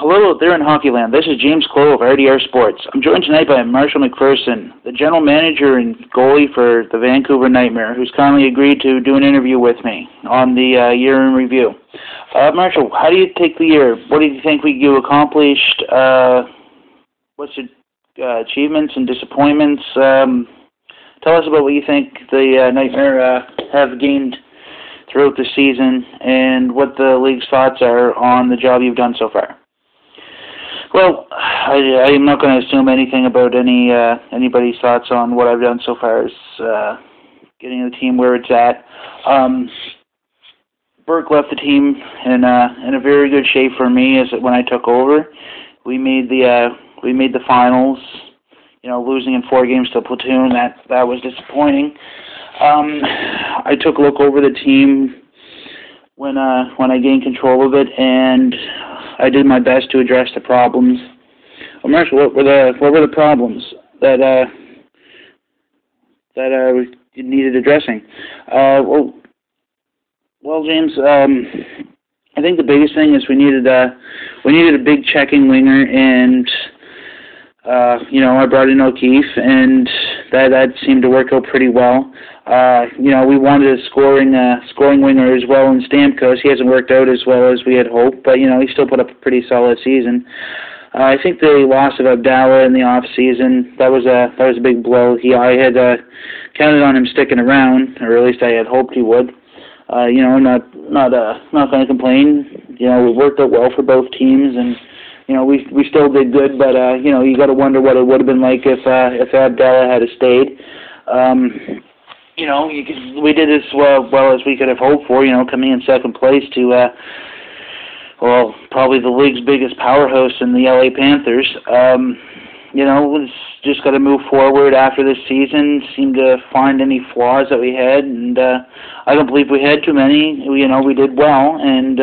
Hello out there in Hockeyland. This is James Clowe of RDR Sports. I'm joined tonight by Marshall McPherson, the general manager and goalie for the Vancouver Nightmare, who's kindly agreed to do an interview with me on the year in review. Marshall, how do you take the year? What do you think you accomplished? What's your achievements and disappointments? Tell us about what you think the Nightmare have gained throughout the season and what the league's thoughts are on the job you've done so far. Well, I'm not going to assume anything about anybody's thoughts on what I've done so far as getting the team where it's at. Burke left the team in a very good shape for me as when I took over. We made the finals. You know, losing in 4 games to Platoon, that was disappointing. I took a look over the team when I gained control of it, and I did my best to address the problems. Well, Marshall, what were the problems that needed addressing? Well, James, I think the biggest thing is we needed a big checking winger, and I brought in O'Keefe, and that seemed to work out pretty well. We wanted a scoring winger as well in Stamkos. He hasn't worked out as well as we had hoped, but he still put up a pretty solid season. I think the loss of Abdallah in the off season, that was a big blow. I had counted on him sticking around, or at least I had hoped he would. Not going to complain. We worked out well for both teams, and we still did good, but you got to wonder what it would have been like if Abdallah had stayed. We did as well as we could have hoped for. Coming in second place to probably the league's biggest powerhouse in the LA Panthers. Was just got to move forward after this season. Seemed to find any flaws that we had, and I don't believe we had too many. We did well, and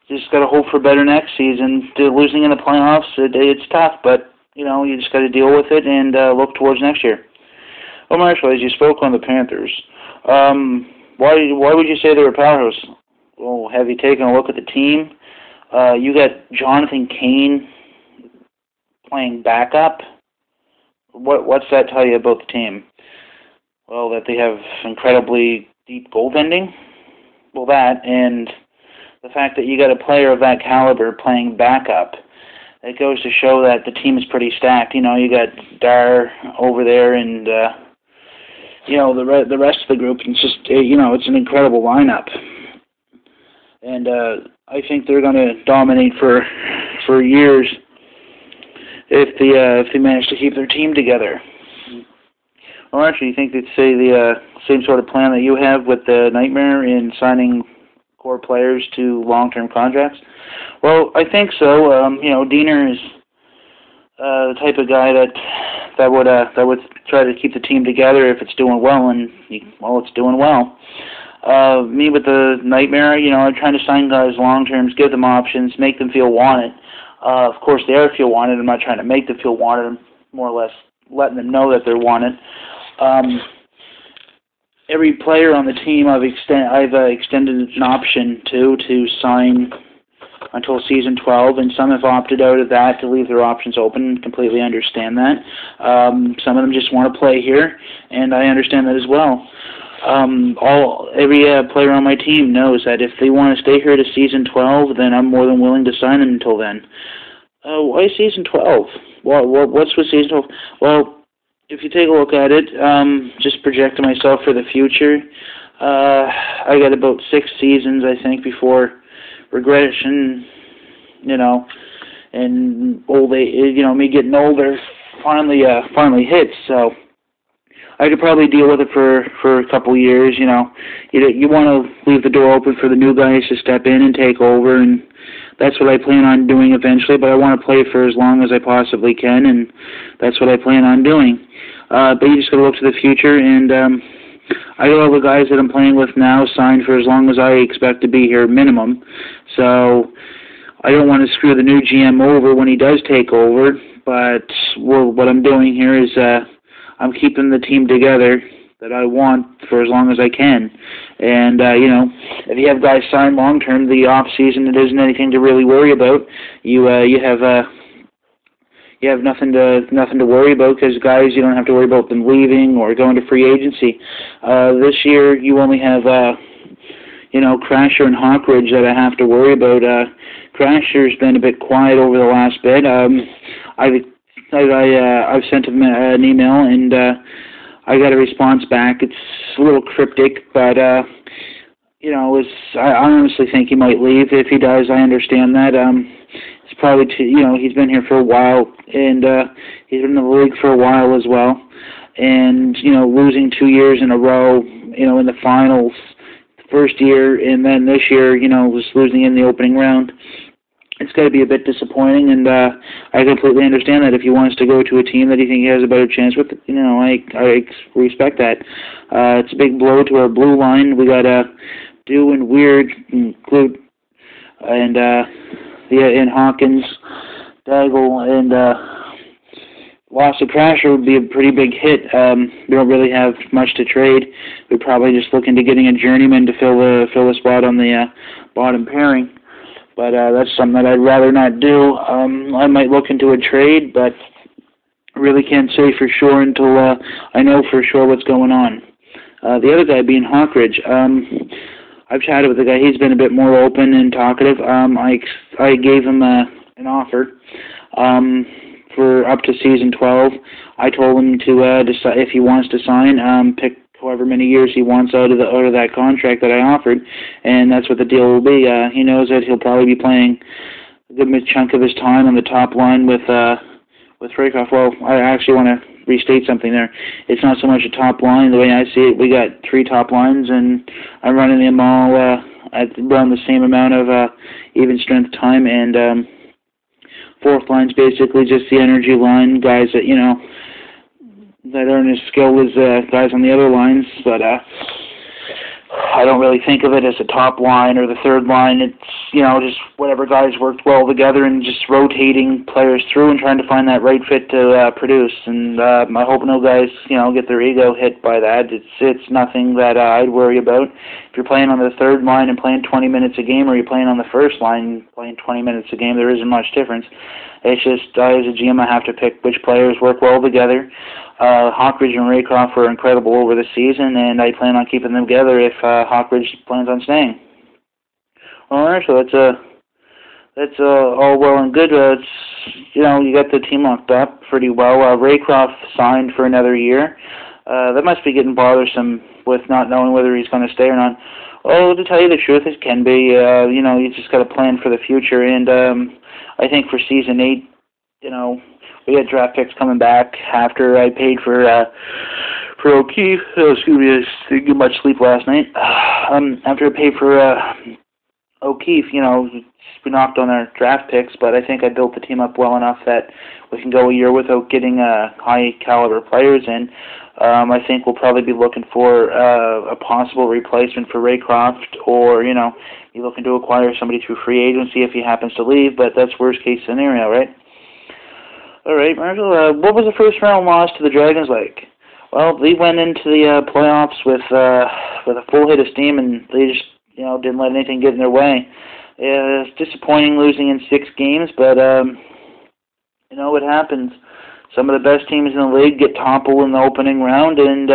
just got to hope for better next season. Losing in the playoffs, it's tough, but you just got to deal with it and look towards next year. Well, Marshall, as you spoke on the Panthers, why would you say they're a powerhouse? Well, have you taken a look at the team? You got Jonathan Kane playing backup. What's that tell you about the team? Well, that they have incredibly deep goaltending. Well, that, and the fact that you got a player of that caliber playing backup, it goes to show that the team is pretty stacked. You got Dar over there, and the rest of the group. It's just it's an incredible lineup, and I think they're going to dominate for years if they manage to keep their team together. Well, actually, you think they'd say the same sort of plan that you have with the Nightmare in signing core players to long-term contracts? Well, I think so. Diener is the type of guy that would try to keep the team together if it's doing well, and it's doing well. Me with the Nightmare, I'm trying to sign guys long-terms, give them options, make them feel wanted. Of course, they are feel wanted. I'm not trying to make them feel wanted. I'm more or less letting them know that they're wanted. Every player on the team I've extended an option to sign until season 12, and some have opted out of that to leave their options open. Completely understand that. Some of them just want to play here, and I understand that as well. Every player on my team knows that if they want to stay here to season 12, then I'm more than willing to sign them until then. Why season 12? What's with season 12? Well, if you take a look at it, just projecting myself for the future, I got about 6 seasons, I think, before regression, and old age, me getting older finally hits. So I could probably deal with it for a couple years. You want to leave the door open for the new guys to step in and take over, and that's what I plan on doing eventually. But I want to play for as long as I possibly can, and that's what I plan on doing. But you just got to look to the future, and I got all the guys that I'm playing with now signed for as long as I expect to be here minimum. So I don't want to screw the new GM over when he does take over. But what I'm doing here is I'm keeping the team together that I want for as long as I can. And if you have guys sign long term, the off season it isn't anything to really worry about. You have nothing to worry about, because guys, you don't have to worry about them leaving or going to free agency. This year you only have Crasher and Hawkridge that I have to worry about. Crasher's been a bit quiet over the last bit. I've sent him an email, and I got a response back. It's a little cryptic, but I honestly think he might leave. If he does, I understand that. It's probably he's been here for a while, and he's been in the league for a while as well. And losing 2 years in a row, in the finals, the first year, and then this year, just losing in the opening round. It's got to be a bit disappointing, and I completely understand that. If he wants to go to a team that he thinks he has a better chance with, I respect that. It's a big blow to our blue line. We got Dew and Weird and Clowe and Hawkins, Daigle, and loss of Crasher would be a pretty big hit. We don't really have much to trade. We're probably just looking to getting a journeyman to fill the spot on the bottom pairing. But that's something that I'd rather not do. I might look into a trade, but I really can't say for sure until I know for sure what's going on. The other guy being Hawkridge. I've chatted with the guy. He's been a bit more open and talkative. I gave him an offer for up to season 12. I told him to decide if he wants to sign, pick however many years he wants out of that contract that I offered, and that's what the deal will be. He knows that he'll probably be playing a good chunk of his time on the top line with Raycroft. Well, I actually want to restate something there. It's not so much a top line. The way I see it, we got 3 top lines, and I'm running them all at around the same amount of even strength time, and fourth line's basically just the energy line, guys that that aren't as skilled as guys on the other lines, but I don't really think of it as a top line or the third line. It's, just whatever guys worked well together and just rotating players through and trying to find that right fit to produce. And I hope no guys, get their ego hit by that. It's nothing that I'd worry about. If you're playing on the third line and playing 20 minutes a game, or you're playing on the first line playing 20 minutes a game, there isn't much difference. It's just, as a GM, I have to pick which players work well together. Hawkridge and Raycroft were incredible over the season, and I plan on keeping them together if Hawkridge plans on staying. Well, actually, that's all well and good. You got the team locked up pretty well. Raycroft signed for another year. That must be getting bothersome with not knowing whether he's going to stay or not. Well, to tell you the truth, it can be. You just got to plan for the future, and I think for season 8, we had draft picks coming back after I paid for O'Keefe. Excuse me, I didn't get much sleep last night. After I paid for O'Keefe, we knocked on our draft picks, but I think I built the team up well enough that we can go a year without getting high caliber players in. I think we'll probably be looking for a possible replacement for Raycroft, or be looking to acquire somebody through free agency if he happens to leave. But that's worst case scenario, right? All right, Marshall. What was the first round loss to the Dragons like? Well, they went into the playoffs with a full hit of steam, and they just didn't let anything get in their way. It's disappointing losing in 6 games, but it happens. Some of the best teams in the league get toppled in the opening round, and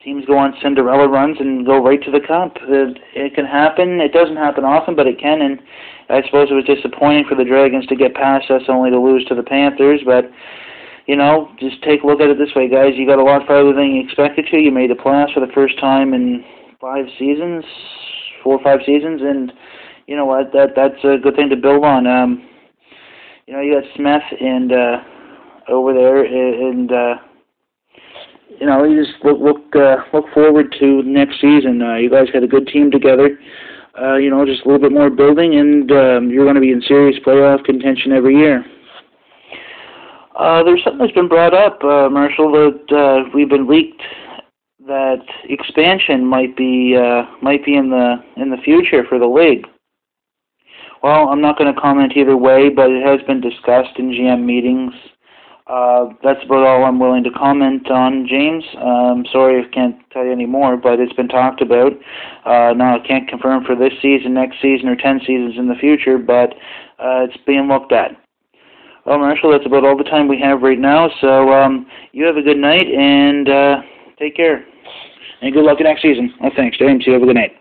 teams go on Cinderella runs and go right to the cup. It can happen. It doesn't happen often, but it can, and I suppose it was disappointing for the Dragons to get past us only to lose to the Panthers, but, just take a look at it this way, guys. You got a lot farther than you expected to. You made the playoffs for the first time in 4 or 5 seasons, and you know what? That's a good thing to build on. You got Smith and over there, and you just look forward to next season. You guys had a good team together. Just a little bit more building, and you're going to be in serious playoff contention every year. There's something that's been brought up, Marshall, that we've been leaked that expansion might be in the future for the league. Well, I'm not going to comment either way, but it has been discussed in GM meetings. That's about all I'm willing to comment on, James. Sorry I can't tell you any more, but it's been talked about. Now, I can't confirm for this season, next season, or 10 seasons in the future, but it's being looked at. Well, Marshall, that's about all the time we have right now, so you have a good night, and take care. And good luck next season. Oh, thanks, James. You have a good night.